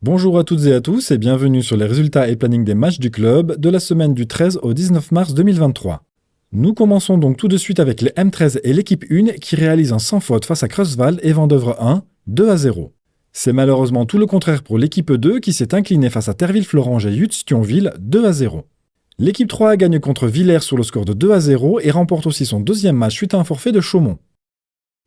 Bonjour à toutes et à tous et bienvenue sur les résultats et planning des matchs du club de la semaine du 13 au 19 mars 2023. Nous commençons donc tout de suite avec les M13 et l'équipe 1 qui réalisent un sans faute face à Creusval et Vendeuvre 1, 2-0. C'est malheureusement tout le contraire pour l'équipe 2 qui s'est inclinée face à Terville-Florange et Yutz-Thionville, 2-0. L'équipe 3 gagne contre Villers sur le score de 2-0 et remporte aussi son deuxième match suite à un forfait de Chaumont.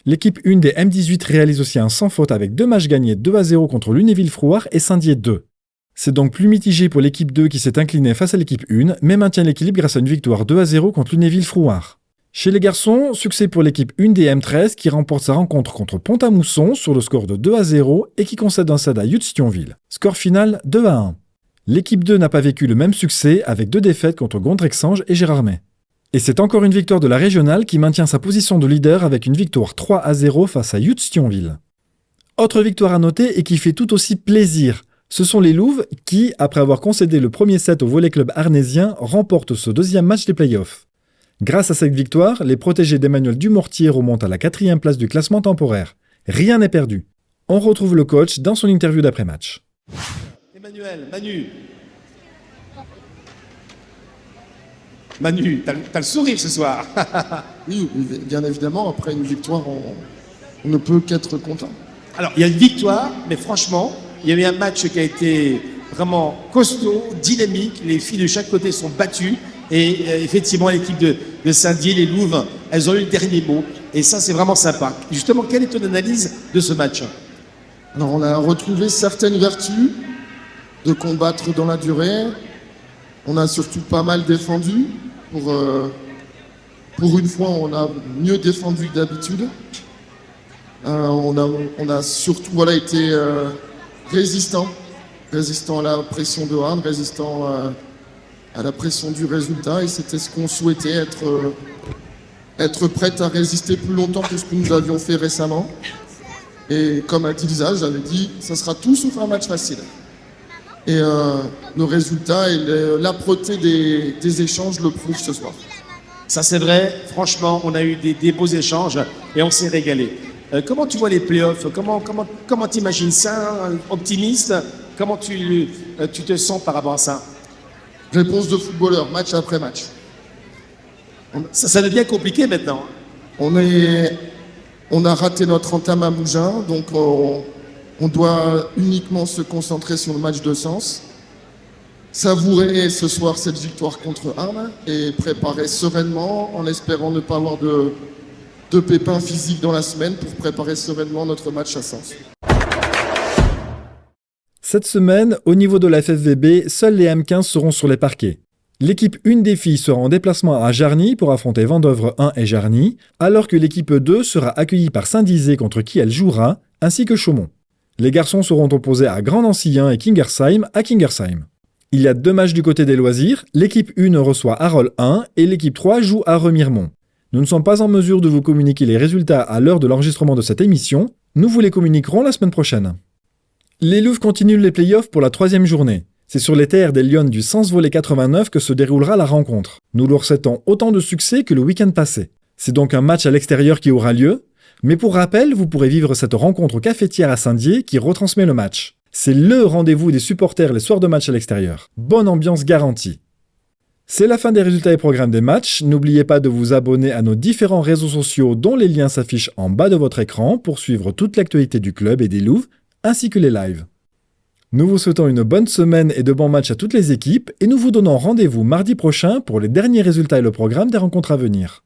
L'équipe 1 des M18 réalise aussi un sans faute avec deux matchs gagnés 2-0 contre Lunéville-Frouard et Saint-Dié 2. C'est donc plus mitigé pour l'équipe 2 qui s'est inclinée face à l'équipe 1, mais maintient l'équilibre grâce à une victoire 2-0 contre Lunéville-Frouard. Chez les garçons, succès pour l'équipe 1 des M13 qui remporte sa rencontre contre Pont-à-Mousson sur le score de 2-0 et qui concède un stade à Yutz-Thionville. Score final 2-1. L'équipe 2 n'a pas vécu le même succès avec deux défaites contre Gondrexange et Gérardmer. Et c'est encore une victoire de la régionale qui maintient sa position de leader avec une victoire 3-0 face à Yutz-Thionville. Autre victoire à noter et qui fait tout aussi plaisir, ce sont les Louves qui, après avoir concédé le premier set au volley-club arnésien, remportent ce deuxième match des playoffs. Grâce à cette victoire, les protégés d'Emmanuel Dumortier remontent à la 4e place du classement temporaire. Rien n'est perdu. On retrouve le coach dans son interview d'après-match. Emmanuel, Manu, t'as le sourire ce soir. Oui, bien évidemment, après une victoire, on ne peut qu'être content. Alors, il y a une victoire, mais franchement, il y a eu un match qui a été vraiment costaud, dynamique. Les filles de chaque côté sont battues. Et effectivement, l'équipe de Saint-Dié, les Louves, elles ont eu le dernier mot. Et ça, c'est vraiment sympa. Justement, quelle est ton analyse de ce match? Alors, on a retrouvé certaines vertus de combattre dans la durée. On a surtout pas mal défendu. Pour une fois, on a mieux défendu que d'habitude. On a surtout été résistant à la pression de Arles, résistant à la pression du résultat. Et c'était ce qu'on souhaitait, être prête à résister plus longtemps que ce que nous avions fait récemment. Et comme a dit Lisa, j'avais dit, ça sera tout sauf un match facile. Et le résultat et l'âpreté des échanges le prouvent ce soir. Ça, c'est vrai. Franchement, on a eu des beaux échanges et on s'est régalé. Comment tu vois les playoffs? Comment t'imagines ça? Optimiste? Comment tu te sens par rapport à ça? Réponse de footballeur, match après match. Ça devient compliqué maintenant. On a raté notre entame à Mougins, donc on doit uniquement se concentrer sur le match de Sens, savourer ce soir cette victoire contre Arles et préparer sereinement en espérant ne pas avoir de pépins physiques dans la semaine pour préparer sereinement notre match à Sens. Cette semaine, au niveau de la FFVB, seuls les M15 seront sur les parquets. L'équipe 1 des filles sera en déplacement à Jarny pour affronter Vendeuvre 1 et Jarny, alors que l'équipe 2 sera accueillie par Saint-Dizier contre qui elle jouera, ainsi que Chaumont. Les garçons seront opposés à Grand-Ancillien et Kingersheim à Kingersheim. Il y a deux matchs du côté des loisirs, l'équipe 1 reçoit Arol 1 et l'équipe 3 joue à Remiremont. Nous ne sommes pas en mesure de vous communiquer les résultats à l'heure de l'enregistrement de cette émission, nous vous les communiquerons la semaine prochaine. Les Louves continuent les playoffs pour la 3e journée. C'est sur les terres des Lyonnes du Sens Volley 89 que se déroulera la rencontre. Nous leur souhaitons autant de succès que le week-end passé. C'est donc un match à l'extérieur qui aura lieu, mais pour rappel, vous pourrez vivre cette rencontre au cafetière à Saint-Dié qui retransmet le match. C'est LE rendez-vous des supporters les soirs de match à l'extérieur. Bonne ambiance garantie. C'est la fin des résultats et programmes des matchs. N'oubliez pas de vous abonner à nos différents réseaux sociaux dont les liens s'affichent en bas de votre écran pour suivre toute l'actualité du club et des Louves, ainsi que les lives. Nous vous souhaitons une bonne semaine et de bons matchs à toutes les équipes et nous vous donnons rendez-vous mardi prochain pour les derniers résultats et le programme des rencontres à venir.